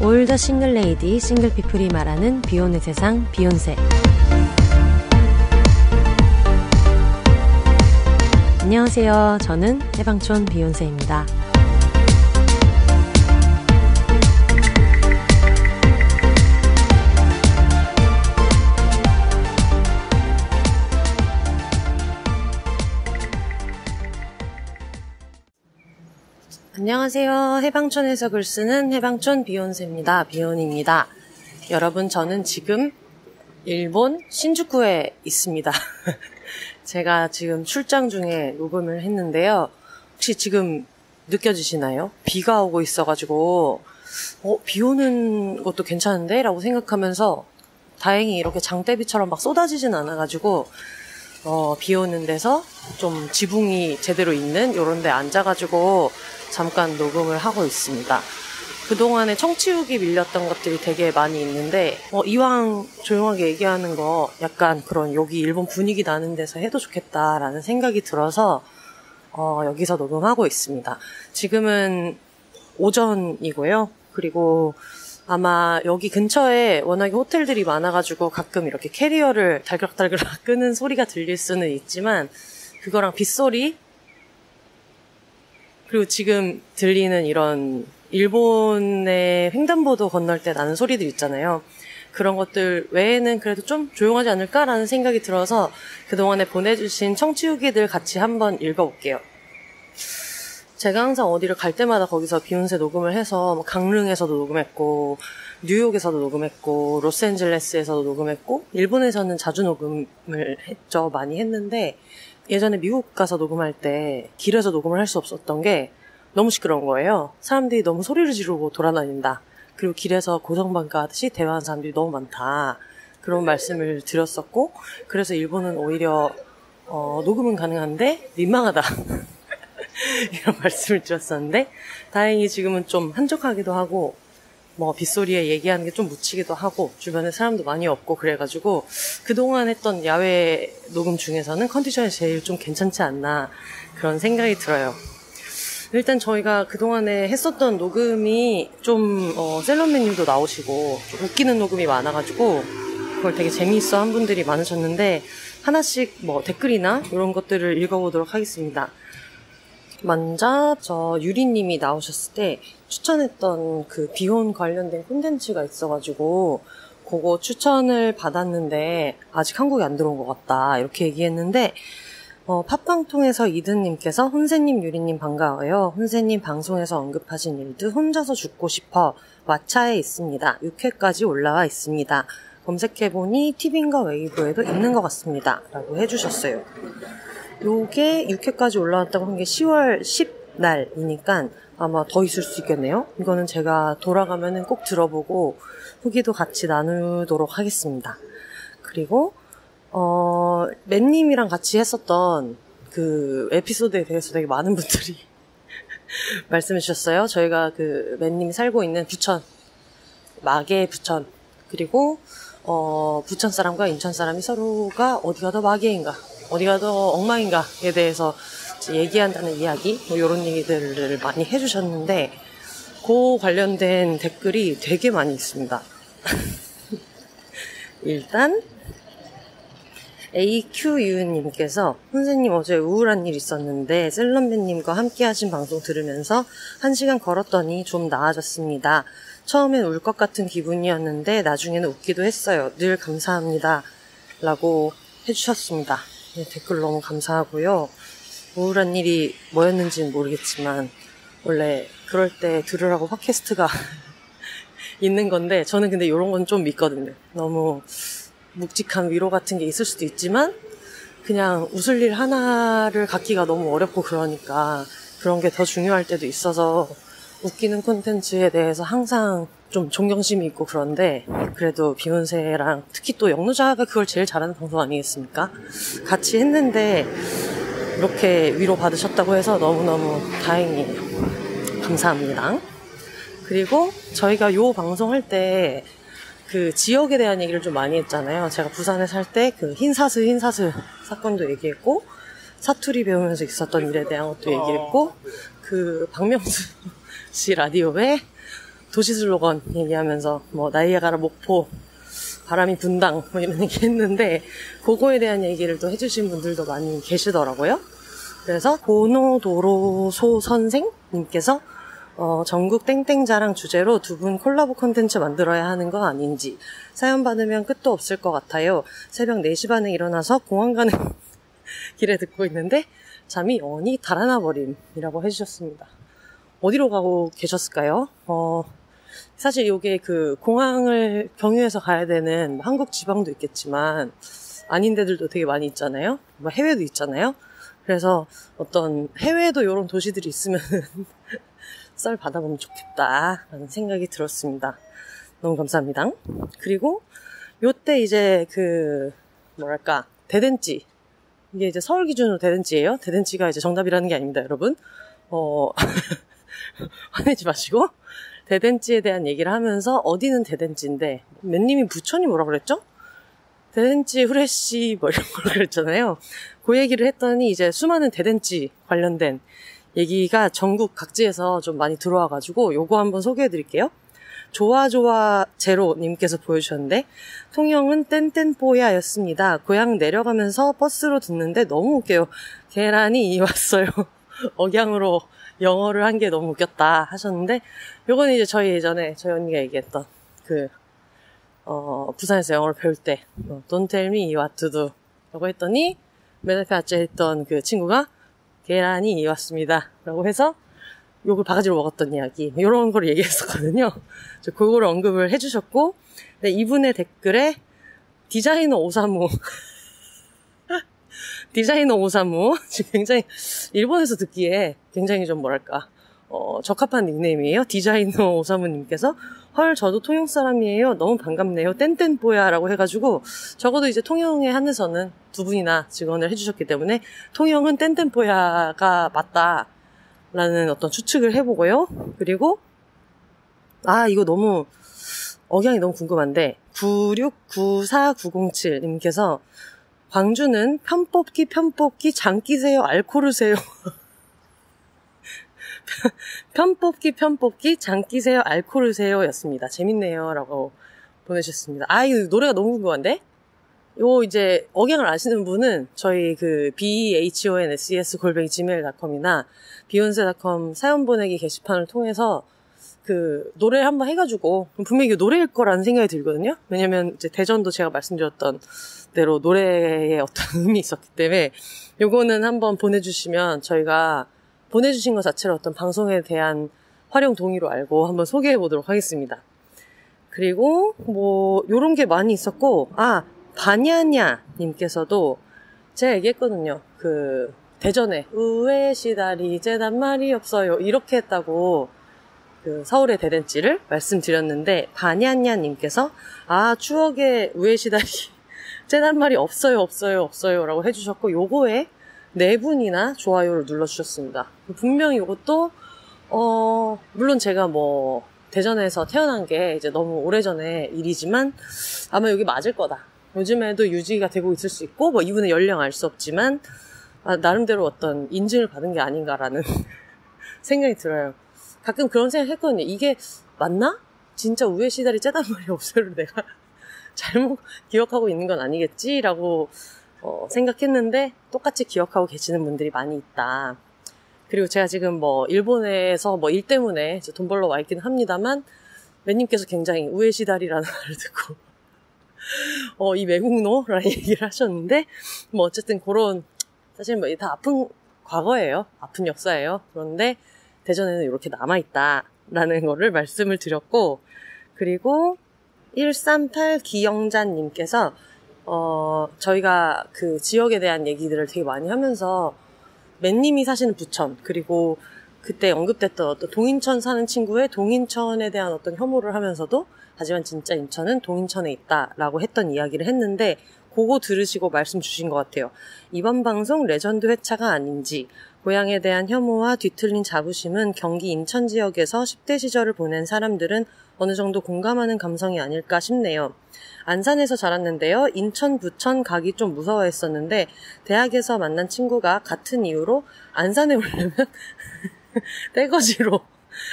올 더 싱글 레이디, 싱글 피플이 말하는 비혼의 세상, 비욘세. 안녕하세요. 저는 해방촌 비욘세입니다. 안녕하세요. 해방촌에서 글 쓰는 해방촌 비욘세입니다. 비욘입니다. 여러분, 저는 지금 일본 신주쿠에 있습니다. 제가 지금 출장 중에 녹음을 했는데요. 혹시 지금 느껴지시나요? 비가 오고 있어가지고 비 오는 것도 괜찮은데? 라고 생각하면서 다행히 이렇게 장대비처럼 막 쏟아지진 않아가지고 비 오는 데서 좀 지붕이 제대로 있는 이런 데 앉아가지고 잠깐 녹음을 하고 있습니다. 그동안에 청취후기 밀렸던 것들이 되게 많이 있는데 이왕 조용하게 얘기하는 거 약간 그런 여기 일본 분위기 나는 데서 해도 좋겠다라는 생각이 들어서 여기서 녹음하고 있습니다. 지금은 오전이고요. 그리고 아마 여기 근처에 워낙에 호텔들이 많아가지고 가끔 이렇게 캐리어를 달그락달그락 끄는 소리가 들릴 수는 있지만 그거랑 빗소리 그리고 지금 들리는 이런 일본의 횡단보도 건널 때 나는 소리들 있잖아요. 그런 것들 외에는 그래도 좀 조용하지 않을까라는 생각이 들어서 그동안에 보내주신 청취후기들 같이 한번 읽어볼게요. 제가 항상 어디를 갈 때마다 거기서 비욘세 녹음을 해서 강릉에서도 녹음했고 뉴욕에서도 녹음했고 로스앤젤레스에서도 녹음했고 일본에서는 자주 녹음을 했죠. 많이 했는데 예전에 미국 가서 녹음할 때 길에서 녹음을 할 수 없었던 게 너무 시끄러운 거예요. 사람들이 너무 소리를 지르고 돌아다닌다. 그리고 길에서 고성방가 하듯이 대화하는 사람들이 너무 많다. 그런 말씀을 드렸었고 그래서 일본은 오히려 녹음은 가능한데 민망하다. 이런 말씀을 드렸었는데 다행히 지금은 좀 한적하기도 하고 빗소리에 얘기하는 게 좀 묻히기도 하고 주변에 사람도 많이 없고 그래가지고 그동안 했던 야외 녹음 중에서는 컨디션이 제일 좀 괜찮지 않나 그런 생각이 들어요. 일단 저희가 그동안에 했었던 녹음이 좀 셀럽맨님도 나오시고 좀 웃기는 녹음이 많아가지고 그걸 되게 재미있어 한 분들이 많으셨는데 하나씩 댓글이나 이런 것들을 읽어보도록 하겠습니다. 먼저 유리님이 나오셨을 때 추천했던 그 비혼 관련된 콘텐츠가 있어가지고 그거 추천을 받았는데 아직 한국에 안 들어온 것 같다 이렇게 얘기했는데 팟빵 통해서 이든님께서 혼세님 유리님 반가워요. 혼세님 방송에서 언급하신 일도 혼자서 죽고 싶어 왓챠에 있습니다. 6회까지 올라와 있습니다. 검색해보니 티빙과 웨이브에도 있는 것 같습니다. 라고 해주셨어요. 요게 6회까지 올라왔다고 한 게 10월 10날이니까 아마 더 있을 수 있겠네요. 이거는 제가 돌아가면은 꼭 들어보고 후기도 같이 나누도록 하겠습니다. 그리고 맨님이랑 같이 했었던 그 에피소드에 대해서 되게 많은 분들이 말씀해 주셨어요. 저희가 그 맨님이 살고 있는 부천, 마계 부천 그리고 부천 사람과 인천 사람이 서로가 어디가 더 마계인가 어디가 더 엉망인가에 대해서 얘기한다는 이야기 이런 얘기들을 많이 해주셨는데 그 관련된 댓글이 되게 많이 있습니다. 일단 AQU님께서 선생님 어제 우울한 일 있었는데 셀럽맨님과 함께 하신 방송 들으면서 1시간 걸었더니 좀 나아졌습니다. 처음엔 울 것 같은 기분이었는데 나중에는 웃기도 했어요. 늘 감사합니다. 라고 해주셨습니다. 네, 댓글 너무 감사하고요. 우울한 일이 뭐였는지는 모르겠지만 원래 그럴 때 들으라고 팟캐스트가 있는 건데 저는 근데 이런 건 좀 믿거든요. 너무 묵직한 위로 같은 게 있을 수도 있지만 그냥 웃을 일 하나를 갖기가 너무 어렵고 그러니까 그런 게 더 중요할 때도 있어서 웃기는 콘텐츠에 대해서 항상 좀 존경심이 있고 그런데 그래도 비욘세랑 특히 또 영누자가 그걸 제일 잘하는 방송 아니겠습니까? 같이 했는데 이렇게 위로받으셨다고 해서 너무너무 다행이에요. 감사합니다. 그리고 저희가 요 방송할 때 그 지역에 대한 얘기를 좀 많이 했잖아요. 제가 부산에 살 때 그 흰사슬 사건도 얘기했고 사투리 배우면서 있었던 일에 대한 것도 얘기했고 그 박명수 씨 라디오에 도시 슬로건 얘기하면서 뭐 나이아가라 목포 바람이 분당 뭐 이런 얘기 했는데 그거에 대한 얘기를 또 해주신 분들도 많이 계시더라고요. 그래서 고노도로소 선생님께서 전국 땡땡자랑 주제로 두 분 콜라보 콘텐츠 만들어야 하는 거 아닌지 사연 받으면 끝도 없을 것 같아요. 새벽 4시 반에 일어나서 공항 가는 길에 듣고 있는데 잠이 영원히 달아나 버림이라고 해주셨습니다. 어디로 가고 계셨을까요? 사실 요게 그 공항을 경유해서 가야 되는 한국 지방도 있겠지만 아닌 데들도 되게 많이 있잖아요. 뭐 해외도 있잖아요. 그래서 어떤 해외에도 이런 도시들이 있으면 썰 받아보면 좋겠다라는 생각이 들었습니다. 너무 감사합니다. 그리고 요때 이제 그 뭐랄까 대댄지 이게 이제 서울 기준으로 대댄지예요. 대댄지가 이제 정답이라는 게 아닙니다, 여러분. 화내지 마시고 대댄지에 대한 얘기를 하면서 어디는 대댄지인데 맨님이 부천이 뭐라 그랬죠? 대댄지 후레쉬 뭐 이런 걸 그랬잖아요. 그 얘기를 했더니 이제 수많은 대댄지 관련된 얘기가 전국 각지에서 좀 많이 들어와가지고 요거 한번 소개해드릴게요. 좋아좋아 제로님께서 보여주셨는데 통영은 뗀뗀뽀야였습니다. 고향 내려가면서 버스로 듣는데 너무 웃겨요. 계란이 왔어요. 억양으로 영어를 한 게 너무 웃겼다 하셨는데 요거는 이제 저희 예전에 저희 언니가 얘기했던 그 부산에서 영어를 배울 때 Don't tell me what to do 라고 했더니 메다카चे 했던 그 친구가 계란이 왔습니다 라고 해서 욕을 바가지로 먹었던 이야기 이런 걸 얘기했었거든요. 그거를 언급을 해주셨고 네, 이분의 댓글에 디자이너 오사무 지금 굉장히 일본에서 듣기에 굉장히 좀 뭐랄까 적합한 닉네임이에요. 디자이너 오사무님께서 헐 저도 통영 사람이에요. 너무 반갑네요. 뗀뗀뽀야 라고 해가지고 적어도 이제 통영에 한해서는 두 분이나 증언을 해주셨기 때문에 통영은 뗀뗀뽀야가 맞다 라는 어떤 추측을 해보고요. 그리고 이거 너무 억양이 너무 궁금한데 9694907님께서 광주는 편뽑기 장기세요 알코올세요 편뽑기 장기세요 알코올세요 였습니다. 재밌네요 라고 보내주셨습니다. 이거 노래가 너무 궁금한데 요 이제 억양을 아시는 분은 저희 그 behonses@gmail.com이나 beyonce.com 사연 보내기 게시판을 통해서 그 노래를 한번 해가지고 분명히 이게 노래일 거라는 생각이 들거든요. 왜냐면 이제 대전도 제가 말씀드렸던 대로 노래에 어떤 의미 있었기 때문에 요거는 한번 보내주시면 저희가 보내주신 것 자체로 어떤 방송에 대한 활용 동의로 알고 한번 소개해 보도록 하겠습니다. 그리고 뭐 요런 게 많이 있었고 바냐냐 님께서도 제가 얘기했거든요. 그 대전에 우에시다리 이제단 말이 없어요 이렇게 했다고 그 서울의 대댄지를 말씀드렸는데 바냐냐 님께서 추억의 우에시다리 째단 말이 없어요 라고 해주셨고 요거에 4분이나 좋아요를 눌러주셨습니다. 분명히 요것도 물론 제가 뭐 대전에서 태어난 게 이제 너무 오래전의 일이지만 아마 여기 맞을 거다. 요즘에도 유지가 되고 있을 수 있고 뭐 이분의 연령 알 수 없지만 나름대로 어떤 인증을 받은 게 아닌가라는 생각이 들어요. 가끔 그런 생각 했거든요. 이게 맞나? 진짜 우에시다리 째단 말이 없어요를 내가 잘못 기억하고 있는 건 아니겠지라고 생각했는데 똑같이 기억하고 계시는 분들이 많이 있다. 그리고 제가 지금 뭐 일본에서 뭐 일 때문에 돈 벌러 와 있긴 합니다만 매님께서 굉장히 우에시다리라는 말을 듣고 이 외국노라는 얘기를 하셨는데 뭐 어쨌든 그런 사실 뭐 다 아픈 과거예요. 아픈 역사예요. 그런데 대전에는 이렇게 남아있다라는 거를 말씀을 드렸고 그리고 138 기영자님께서 저희가 그 지역에 대한 얘기들을 되게 많이 하면서 맨님이 사시는 부천 그리고 그때 언급됐던 어떤 동인천 사는 친구의 동인천에 대한 어떤 혐오를 하면서도 하지만 진짜 인천은 동인천에 있다라고 했던 이야기를 했는데 그거 들으시고 말씀 주신 것 같아요. 이번 방송 레전드 회차가 아닌지 고향에 대한 혐오와 뒤틀린 자부심은 경기 인천 지역에서 10대 시절을 보낸 사람들은 어느 정도 공감하는 감성이 아닐까 싶네요. 안산에서 자랐는데요. 인천, 부천 가기 좀 무서워했었는데 대학에서 만난 친구가 같은 이유로 안산에 오려면 떼거지로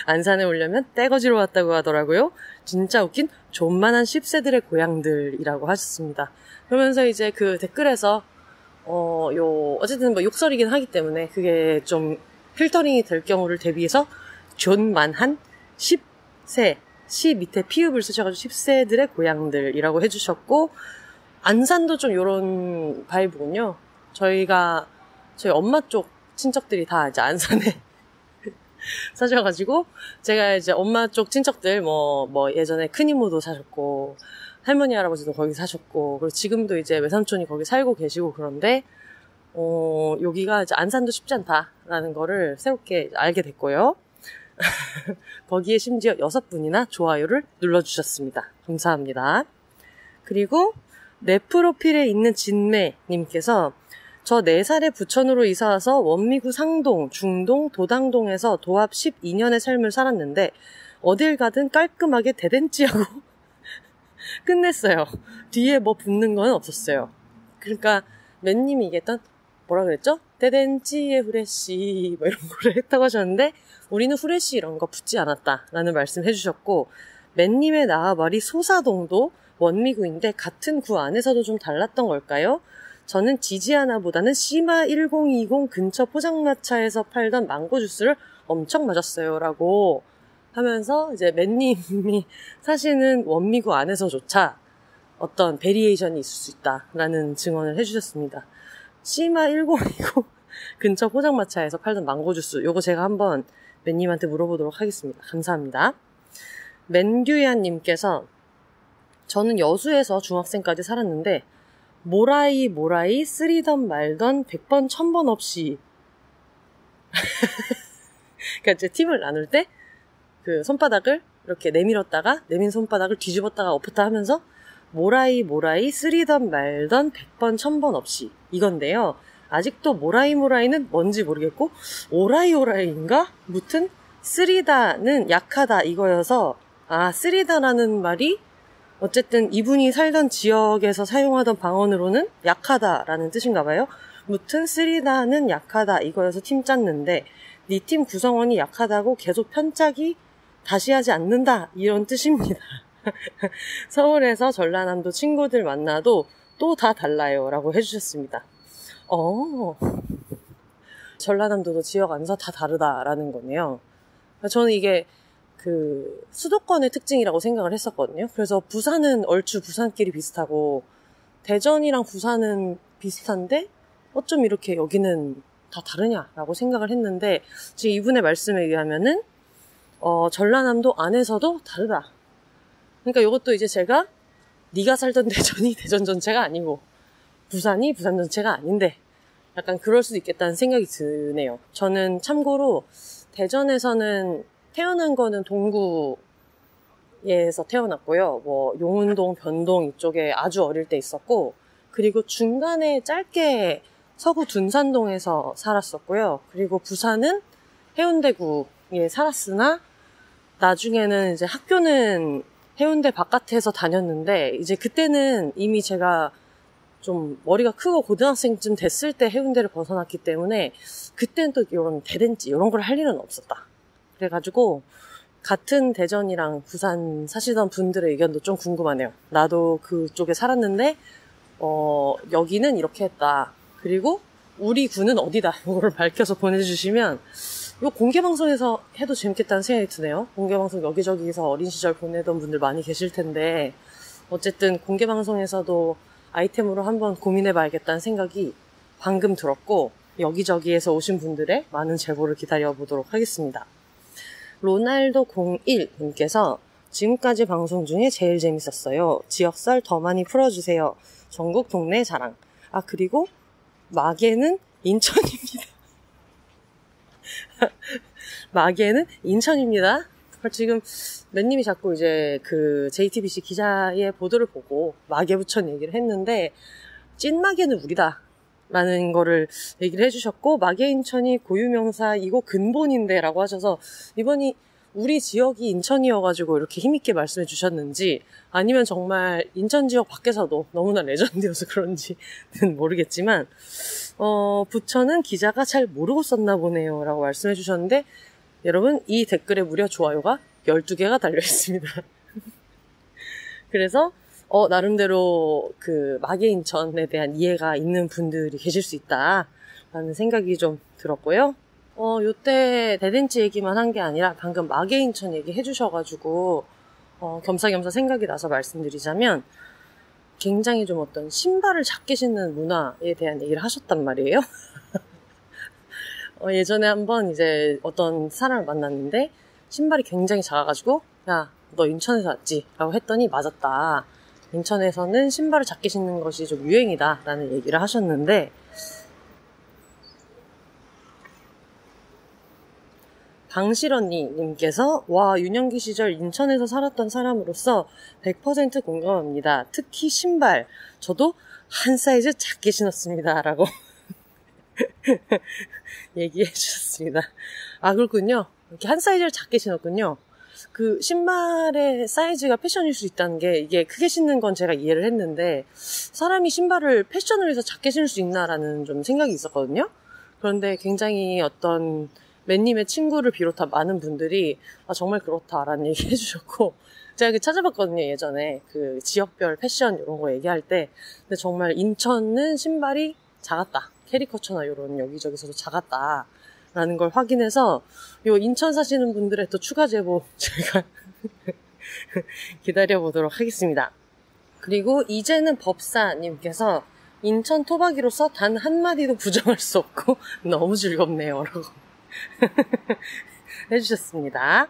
안산에 오려면 떼거지로 왔다고 하더라고요. 진짜 웃긴 존만한 10세들의 고향들이라고 하셨습니다. 그러면서 이제 그 댓글에서 어쨌든 뭐 욕설이긴 하기 때문에 그게 좀 필터링이 될 경우를 대비해서 존만한 10세, 시 밑에 피읍을 쓰셔가지고 10세들의 고향들이라고 해주셨고, 안산도 좀 요런 바이브군요. 저희 엄마 쪽 친척들이 다 이제 안산에 사셔가지고, 제가 이제 엄마 쪽 친척들, 예전에 큰이모도 사셨고, 할머니, 할아버지도 거기 사셨고, 그리고 지금도 이제 외삼촌이 거기 살고 계시고 그런데, 여기가 이제 안산도 쉽지 않다라는 거를 새롭게 알게 됐고요. 거기에 심지어 6분이나 좋아요를 눌러주셨습니다. 감사합니다. 그리고 내 프로필에 있는 진매님께서 저 4살에 부천으로 이사와서 원미구 상동, 중동, 도당동에서 도합 12년의 삶을 살았는데 어딜 가든 깔끔하게 대댄지하고 끝냈어요. 뒤에 뭐 붙는 건 없었어요. 그러니까 맨님이 얘기했던 뭐라 그랬죠? 대댄지의 후레쉬 뭐 이런 거를 했다고 하셨는데 우리는 후레쉬 이런 거 붙지 않았다라는 말씀 해주셨고, 맨님의 나와말이 소사동도 원미구인데 같은 구 안에서도 좀 달랐던 걸까요? 저는 지지하나보다는 시마 1020 근처 포장마차에서 팔던 망고 주스를 엄청 마셨어요 라고 하면서 이제 맨님이 사실은 원미구 안에서조차 어떤 베리에이션이 있을 수 있다라는 증언을 해주셨습니다. 시마 1020 근처 포장마차에서 팔던 망고 주스, 요거 제가 한번 맨님한테 물어보도록 하겠습니다. 감사합니다. 맨규야님께서 저는 여수에서 중학생까지 살았는데 모라이 쓰리던 말던 100번 1000번 없이 그러니까 이제 팀을 나눌 때 그 손바닥을 이렇게 내밀었다가 내민 손바닥을 뒤집었다가 엎었다 하면서 모라이 쓰리던 말던 100번 1000번 없이 이건데요. 아직도 모라이는 뭔지 모르겠고 오라이인가? 무튼 쓰리다는 약하다 이거여서 쓰리다라는 말이 어쨌든 이분이 살던 지역에서 사용하던 방언으로는 약하다라는 뜻인가 봐요. 무튼 쓰리다는 약하다 이거여서 팀 짰는데 네 팀 구성원이 약하다고 계속 편짝이 다시 하지 않는다 이런 뜻입니다. 서울에서 전라남도 친구들 만나도 또 다 달라요 라고 해주셨습니다. 전라남도도 지역 안에서 다 다르다라는 거네요. 저는 이게 그 수도권의 특징이라고 생각을 했었거든요. 그래서 부산은 얼추 부산끼리 비슷하고 대전이랑 부산은 비슷한데 어쩜 이렇게 여기는 다 다르냐라고 생각을 했는데 지금 이분의 말씀에 의하면은 전라남도 안에서도 다르다. 그러니까 이것도 이제 제가 네가 살던 대전이 대전 전체가 아니고 부산이 부산 전체가 아닌데 약간 그럴 수도 있겠다는 생각이 드네요. 저는 참고로 대전에서는 태어난 거는 동구에서 태어났고요. 뭐 용운동, 변동 이쪽에 아주 어릴 때 있었고, 그리고 중간에 짧게 서구 둔산동에서 살았었고요. 그리고 부산은 해운대구에 살았으나 나중에는 이제 학교는 해운대 바깥에서 다녔는데 이제 그때는 이미 제가 좀 머리가 크고 고등학생쯤 됐을 때 해운대를 벗어났기 때문에 그때는 또 이런 대댄지 이런 걸 할 일은 없었다. 그래가지고 같은 대전이랑 부산 사시던 분들의 의견도 좀 궁금하네요. 나도 그쪽에 살았는데 여기는 이렇게 했다. 그리고 우리 구는 어디다. 이걸 밝혀서 보내주시면 이거 공개방송에서 해도 재밌겠다는 생각이 드네요. 공개방송 여기저기서 어린 시절 보내던 분들 많이 계실 텐데 어쨌든 공개방송에서도 아이템으로 한번 고민해봐야겠다는 생각이 방금 들었고 여기저기에서 오신 분들의 많은 제보를 기다려보도록 하겠습니다. 로날도01님께서 지금까지 방송 중에 제일 재밌었어요. 지역설 더 많이 풀어주세요. 전국 동네 자랑. 그리고 마계는 인천입니다. 마계는 인천입니다. 지금 맨님이 자꾸 이제 그 JTBC 기자의 보도를 보고 마계 부천 얘기를 했는데 찐마계는 우리다 라는 거를 얘기를 해주셨고 마계 인천이 고유명사이고 근본인데 라고 하셔서 이번이 우리 지역이 인천이어가지고 이렇게 힘있게 말씀해 주셨는지 아니면 정말 인천 지역 밖에서도 너무나 레전드여서 그런지는 모르겠지만 부천은 기자가 잘 모르고 썼나 보네요 라고 말씀해 주셨는데 여러분, 이 댓글에 무려 좋아요가 12개가 달려있습니다. 그래서 나름대로 그 마계인천에 대한 이해가 있는 분들이 계실 수 있다라는 생각이 좀 들었고요. 요때 대댄지 얘기만 한 게 아니라 방금 마계인천 얘기 해주셔가지고 겸사겸사 생각이 나서 말씀드리자면, 굉장히 좀 어떤 신발을 작게 신는 문화에 대한 얘기를 하셨단 말이에요. 예전에 한번 이제 어떤 사람을 만났는데 신발이 굉장히 작아가지고, 야, 너 인천에서 왔지? 라고 했더니 맞았다. 인천에서는 신발을 작게 신는 것이 좀 유행이다 라는 얘기를 하셨는데, 방실언니님께서 와, 유년기 시절 인천에서 살았던 사람으로서 100% 공감합니다. 특히 신발, 저도 한 사이즈 작게 신었습니다 라고 얘기해 주셨습니다. 아, 그렇군요. 이렇게 한 사이즈를 작게 신었군요. 그 신발의 사이즈가 패션일 수 있다는 게, 이게 크게 신는 건 제가 이해를 했는데, 사람이 신발을 패션을 위해서 작게 신을 수 있나라는 좀 생각이 있었거든요. 그런데 굉장히 어떤 맨님의 친구를 비롯한 많은 분들이 정말 그렇다라는 얘기 해주셨고, 제가 찾아봤거든요. 예전에 그 지역별 패션 이런 거 얘기할 때. 근데 정말 인천은 신발이 작았다, 캐리커처나 이런 여기저기서도 작았다라는 걸 확인해서, 요 인천 사시는 분들의 또 추가 제보 제가 기다려보도록 하겠습니다. 그리고 이제는 법사님께서 인천 토박이로서 단 한마디도 부정할 수 없고 너무 즐겁네요 라고 해주셨습니다.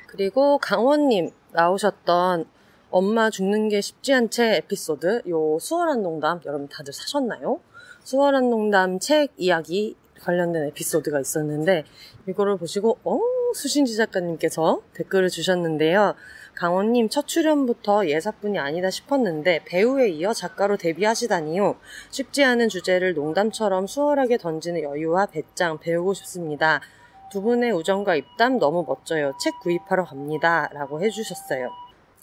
그리고 강원님 나오셨던 엄마 죽는 게 쉽지 않 채 에피소드, 요 수월한 농담 여러분 다들 사셨나요? 수월한 농담 책 이야기 관련된 에피소드가 있었는데, 이거를 보시고 수신지 작가님께서 댓글을 주셨는데요. 강원님 첫 출연부터 예사뿐이 아니다 싶었는데 배우에 이어 작가로 데뷔하시다니요. 쉽지 않은 주제를 농담처럼 수월하게 던지는 여유와 배짱 배우고 싶습니다. 두 분의 우정과 입담 너무 멋져요. 책 구입하러 갑니다 라고 해주셨어요.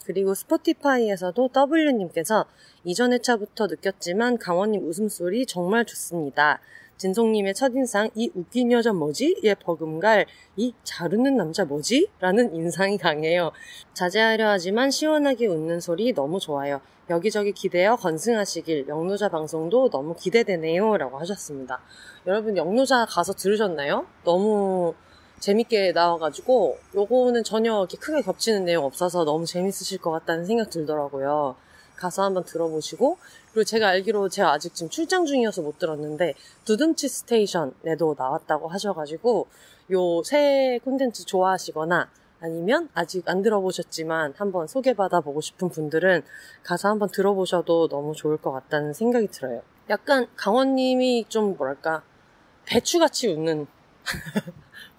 그리고 스포티파이에서도 W님께서 이전 회차부터 느꼈지만 강원님 웃음소리 정말 좋습니다. 진송님의 첫인상 이 웃긴 여자 뭐지? 얘 버금갈 이 잘 웃는 남자 뭐지? 라는 인상이 강해요. 자제하려 하지만 시원하게 웃는 소리 너무 좋아요. 여기저기 기대어 건승하시길. 영노자 방송도 너무 기대되네요 라고 하셨습니다. 여러분 영노자 가서 들으셨나요? 너무 재밌게 나와가지고 요거는 전혀 이렇게 크게 겹치는 내용 없어서 너무 재밌으실 것 같다는 생각 들더라고요. 가서 한번 들어보시고, 그리고 제가 알기로 제가 아직 지금 출장 중이어서 못 들었는데 두둠치 스테이션에도 나왔다고 하셔가지고, 요 새 콘텐츠 좋아하시거나 아니면 아직 안 들어보셨지만 한번 소개받아 보고 싶은 분들은 가서 한번 들어보셔도 너무 좋을 것 같다는 생각이 들어요. 약간 강원님이 좀 뭐랄까 배추같이 웃는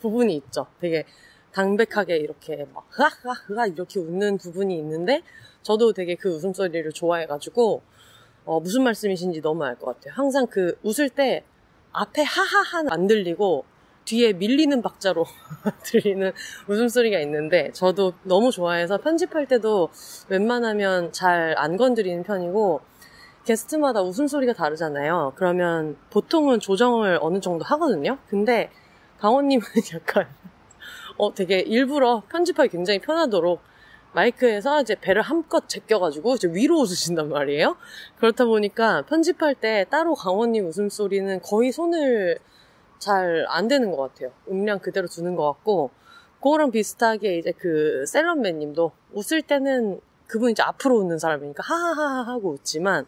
부분이 있죠. 되게 당백하게 이렇게 막 흐아 이렇게 웃는 부분이 있는데, 저도 되게 그 웃음소리를 좋아해가지고 무슨 말씀이신지 너무 알 것 같아요. 항상 그 웃을 때 앞에 하하하는 안 들리고 뒤에 밀리는 박자로 들리는 웃음소리가 있는데, 저도 너무 좋아해서 편집할 때도 웬만하면 잘 안 건드리는 편이고, 게스트마다 웃음소리가 다르잖아요. 그러면 보통은 조정을 어느 정도 하거든요. 근데 강원님은 약간 되게 일부러 편집하기 굉장히 편하도록 마이크에서 이제 배를 한껏 제껴가지고 이제 위로 웃으신단 말이에요. 그렇다 보니까 편집할 때 따로 강원님 웃음소리는 거의 손을 잘 안 대는 것 같아요. 음량 그대로 두는 것 같고, 그거랑 비슷하게 이제 그 셀럽맨님도 웃을 때는 그분 이제 앞으로 웃는 사람이니까 하하하하 하고 웃지만,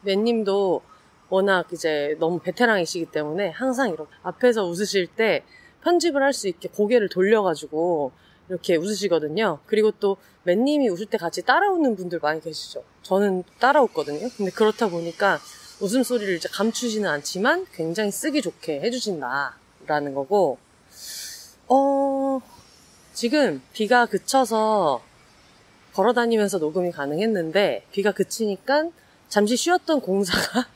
맨님도 워낙 이제 너무 베테랑이시기 때문에 항상 이렇게 앞에서 웃으실 때 편집을 할 수 있게 고개를 돌려가지고 이렇게 웃으시거든요. 그리고 또 맨님이 웃을 때 같이 따라 웃는 분들 많이 계시죠. 저는 따라 웃거든요. 근데 그렇다 보니까 웃음소리를 이제 감추지는 않지만 굉장히 쓰기 좋게 해주신다라는 거고, 지금 비가 그쳐서 걸어다니면서 녹음이 가능했는데, 비가 그치니까 잠시 쉬었던 공사가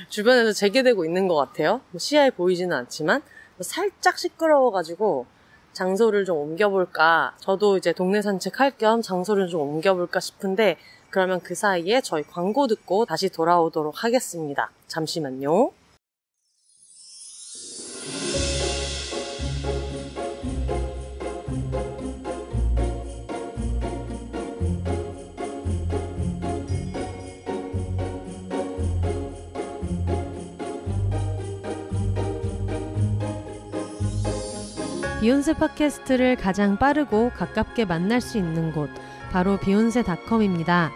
주변에서 재개되고 있는 것 같아요. 시야에 보이지는 않지만 살짝 시끄러워가지고 장소를 좀 옮겨볼까, 저도 이제 동네 산책할 겸 장소를 좀 옮겨볼까 싶은데, 그러면 그 사이에 저희 광고 듣고 다시 돌아오도록 하겠습니다. 잠시만요. 비욘세 팟캐스트를 가장 빠르고 가깝게 만날 수 있는 곳, 바로 비욘세닷컴입니다.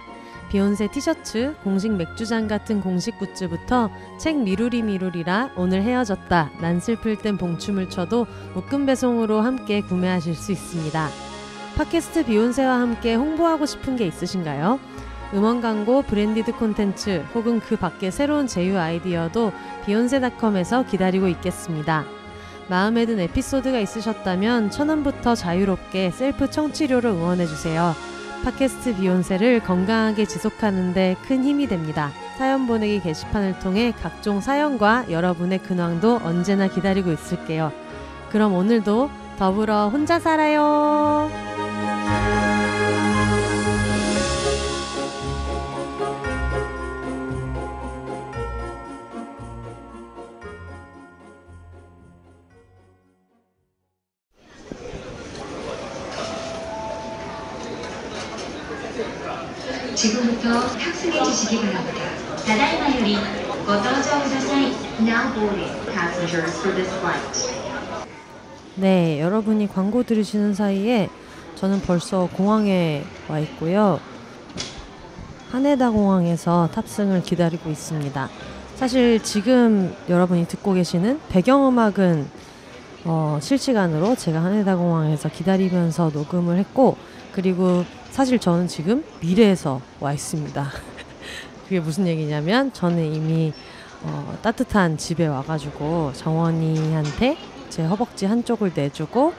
비욘세 티셔츠, 공식 맥주잔 같은 공식 굿즈부터 책 미루리라 오늘 헤어졌다, 난 슬플 땐 봉춤을 춰도 묶음 배송으로 함께 구매하실 수 있습니다. 팟캐스트 비욘세와 함께 홍보하고 싶은 게 있으신가요? 음원 광고, 브랜디드 콘텐츠 혹은 그 밖의 새로운 제휴 아이디어도 비욘세닷컴에서 기다리고 있겠습니다. 마음에 든 에피소드가 있으셨다면 1,000원부터 자유롭게 셀프 청취료로 응원해주세요. 팟캐스트 비욘세를 건강하게 지속하는 데 큰 힘이 됩니다. 사연 보내기 게시판을 통해 각종 사연과 여러분의 근황도 언제나 기다리고 있을게요. 그럼 오늘도 더불어 혼자 살아요. 지금부터 탑승해 주시기 바랍니다. ただいまよりご搭乗ください. Now boarding passengers for this flight. 네, 여러분이 광고 들으시는 사이에 저는 벌써 공항에 와 있고요. 하네다 공항에서 탑승을 기다리고 있습니다. 사실 지금 여러분이 듣고 계시는 배경음악은 실시간으로 제가 하네다 공항에서 기다리면서 녹음을 했고, 그리고 사실 저는 지금 미래에서 와 있습니다. 그게 무슨 얘기냐면 저는 이미 따뜻한 집에 와가지고 정원이한테 제 허벅지 한쪽을 내주고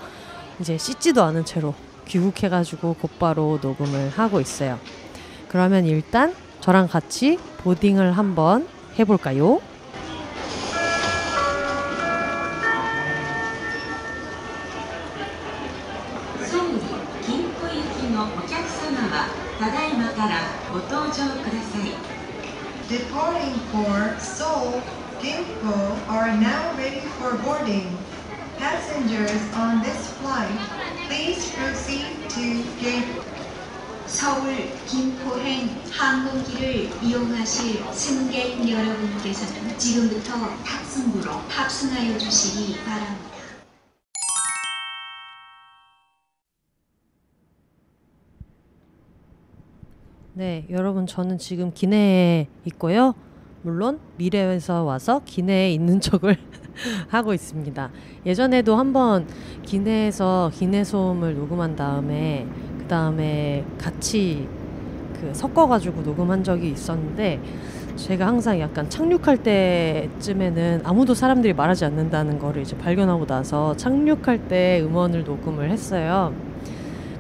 이제 씻지도 않은 채로 귀국해가지고 곧바로 녹음을 하고 있어요. 그러면 일단 저랑 같이 보딩을 한번 해볼까요? Departing for Seoul, Gimpo are now ready for boarding. Passengers on this flight, please proceed to gate. 서울 김포행 항공기를 이용하실 승객 여러분께서는 지금부터 탑승구로 탑승하여 주시기 바랍니다. 네, 여러분, 저는 지금 기내에 있고요. 물론 미래에서 와서 기내에 있는 척을 하고 있습니다. 예전에도 한번 기내에서 기내 소음을 녹음한 다음에 그 다음에 같이 섞어가지고 녹음한 적이 있었는데, 제가 항상 약간 착륙할 때쯤에는 아무도 사람들이 말하지 않는다는 거를 이제 발견하고 나서 착륙할 때 음원을 녹음을 했어요.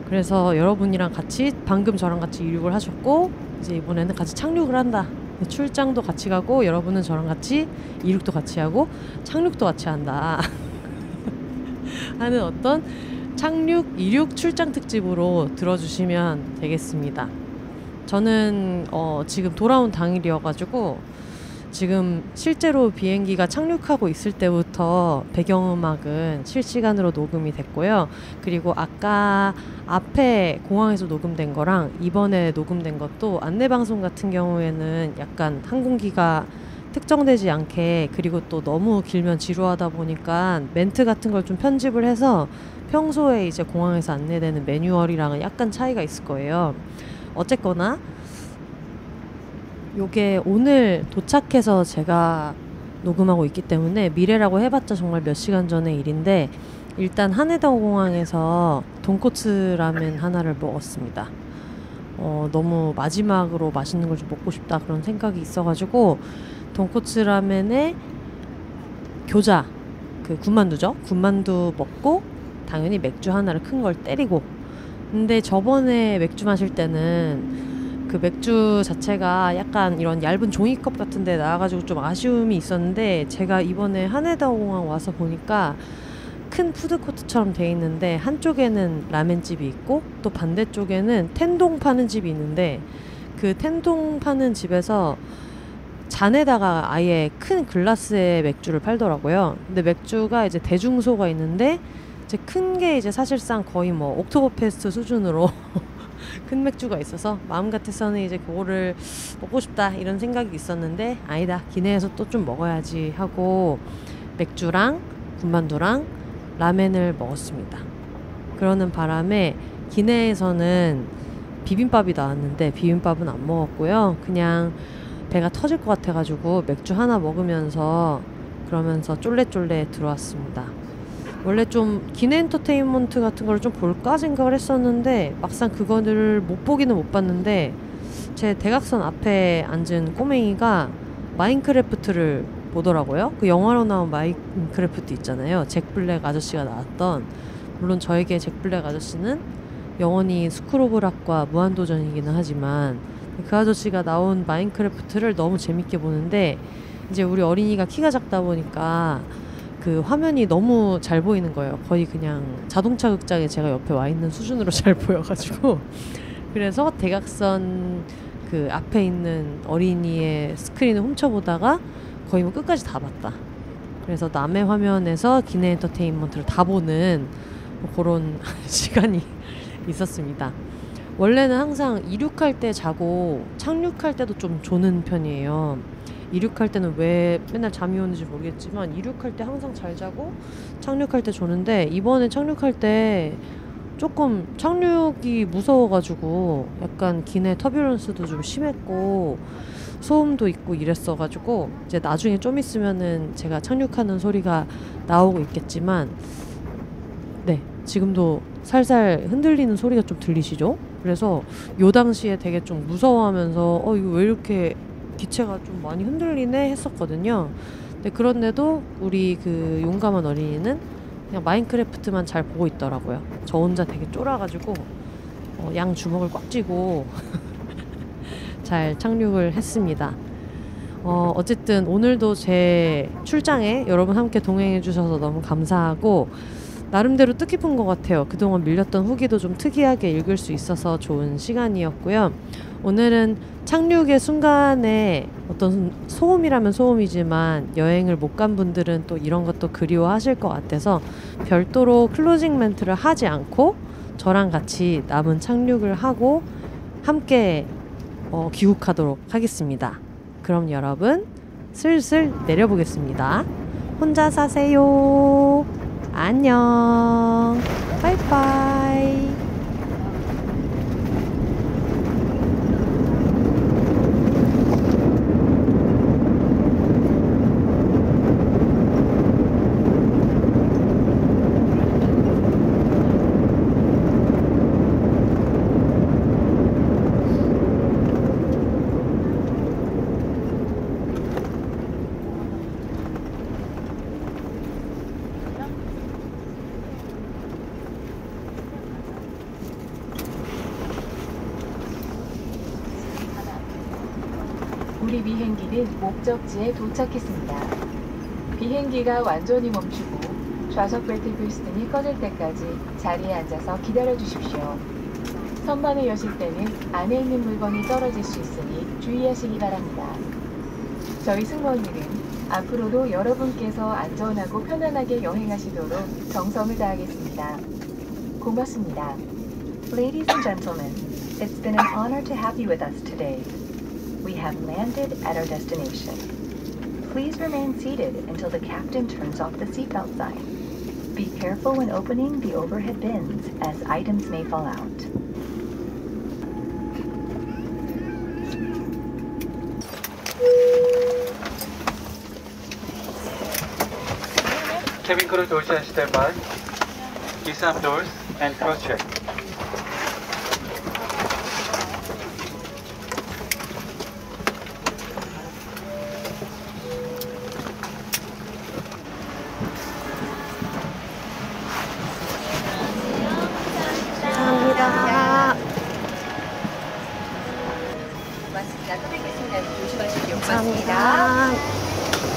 그래서 여러분이랑 같이 방금 저랑 같이 이륙을 하셨고, 이제 이번에는 같이 착륙을 한다. 출장도 같이 가고 여러분은 저랑 같이 이륙도 같이 하고 착륙도 같이 한다 하는 어떤 착륙, 이륙, 출장 특집으로 들어주시면 되겠습니다. 저는 지금 돌아온 당일이어가지고 지금 실제로 비행기가 착륙하고 있을 때부터 배경음악은 실시간으로 녹음이 됐고요. 그리고 아까 앞에 공항에서 녹음된 거랑 이번에 녹음된 것도 안내방송 같은 경우에는 약간 항공기가 특정되지 않게, 그리고 또 너무 길면 지루하다 보니까 멘트 같은 걸 좀 편집을 해서 평소에 이제 공항에서 안내되는 매뉴얼이랑은 약간 차이가 있을 거예요. 어쨌거나 요게 오늘 도착해서 제가 녹음하고 있기 때문에 미래라고 해봤자 정말 몇 시간 전의 일인데, 일단 하네다 공항에서 돈코츠 라멘 하나를 먹었습니다. 너무 마지막으로 맛있는 걸 좀 먹고 싶다 그런 생각이 있어가지고 돈코츠 라멘에 교자, 군만두죠? 군만두 먹고 당연히 맥주 하나를 큰 걸 때리고. 근데 저번에 맥주 마실 때는 그 맥주 자체가 약간 이런 얇은 종이컵 같은 데 나와가지고 좀 아쉬움이 있었는데, 제가 이번에 하네다 공항 와서 보니까 큰 푸드코트처럼 돼 있는데 한쪽에는 라멘집이 있고 또 반대쪽에는 텐동 파는 집이 있는데, 그 텐동 파는 집에서 잔에다가 아예 큰 글라스에 맥주를 팔더라고요. 근데 맥주가 이제 대중소가 있는데 이제 큰 게 이제 사실상 거의 뭐 옥토버페스트 수준으로 큰 맥주가 있어서 마음 같아서는 이제 그거를 먹고 싶다 이런 생각이 있었는데, 아니다, 기내에서 또 좀 먹어야지 하고 맥주랑 군만두랑 라멘을 먹었습니다. 그러는 바람에 기내에서는 비빔밥이 나왔는데 비빔밥은 안 먹었고요. 그냥 배가 터질 것 같아가지고 맥주 하나 먹으면서 그러면서 쫄래쫄래 들어왔습니다. 원래 좀 기내 엔터테인먼트 같은 걸 좀 볼까 생각을 했었는데 막상 그거를 못 보기는 못 봤는데 제 대각선 앞에 앉은 꼬맹이가 마인크래프트를 보더라고요. 그 영화로 나온 마인크래프트 있잖아요. 잭 블랙 아저씨가 나왔던. 물론 저에게 잭 블랙 아저씨는 영원히 스크로브락과 무한도전이기는 하지만 그 아저씨가 나온 마인크래프트를 너무 재밌게 보는데 이제 우리 어린이가 키가 작다 보니까 그 화면이 너무 잘 보이는 거예요. 거의 그냥 자동차 극장에 제가 옆에 와 있는 수준으로 잘 보여가지고 그래서 대각선 그 앞에 있는 어린이의 스크린을 훔쳐보다가 거의 뭐 끝까지 다 봤다. 그래서 남의 화면에서 기내 엔터테인먼트를 다 보는 뭐 그런 시간이 있었습니다. 원래는 항상 이륙할 때 자고 착륙할 때도 좀 조는 편이에요. 이륙할 때는 왜 맨날 잠이 오는지 모르겠지만 이륙할 때 항상 잘 자고 착륙할 때 조는데 이번에 착륙할 때 조금 착륙이 무서워가지고 약간 기내 터뷸런스도 좀 심했고 소음도 있고 이랬어가지고 이제 나중에 좀 있으면은 제가 착륙하는 소리가 나오고 있겠지만 네, 지금도 살살 흔들리는 소리가 좀 들리시죠? 그래서 요 당시에 되게 좀 무서워하면서 이거 왜 이렇게 기체가 좀 많이 흔들리네 했었거든요. 근데 그런데도 우리 그 용감한 어린이는 그냥 마인크래프트만 잘 보고 있더라고요. 저 혼자 되게 쫄아가지고 양 주먹을 꽉 쥐고 잘 착륙을 했습니다. 어쨌든 오늘도 제 출장에 여러분 함께 동행해 주셔서 너무 감사하고 나름대로 뜻깊은 것 같아요. 그동안 밀렸던 후기도 좀 특이하게 읽을 수 있어서 좋은 시간이었고요. 오늘은 착륙의 순간에 어떤 소음이라면 소음이지만 여행을 못 간 분들은 또 이런 것도 그리워하실 것 같아서 별도로 클로징 멘트를 하지 않고 저랑 같이 남은 착륙을 하고 함께 귀국하도록 하겠습니다. 그럼 여러분 슬슬 내려보겠습니다. 혼자 사세요. 안녕. 바이바이. 우리 비행기는 목적지에 도착했습니다. 비행기가 완전히 멈추고 좌석 벨트 필스등이 꺼질 때까지 자리에 앉아서 기다려 주십시오. 선반을 여실 때는 안에 있는 물건이 떨어질 수 있으니 주의하시기 바랍니다. 저희 승무원들은 앞으로도 여러분께서 안전하고 편안하게 여행하시도록 정성을 다하겠습니다. 고맙습니다. Ladies and gentlemen, it's been an honor to have you with us today. We have landed at our destination. Please remain seated until the captain turns off the seatbelt sign. Be careful when opening the overhead bins, as items may fall out. Cabin crew doors are stand by. Exam doors and cross check. 감사합니다. 고맙습니다. 또 뵙겠습니다. 조심하시고요. 감사합니다.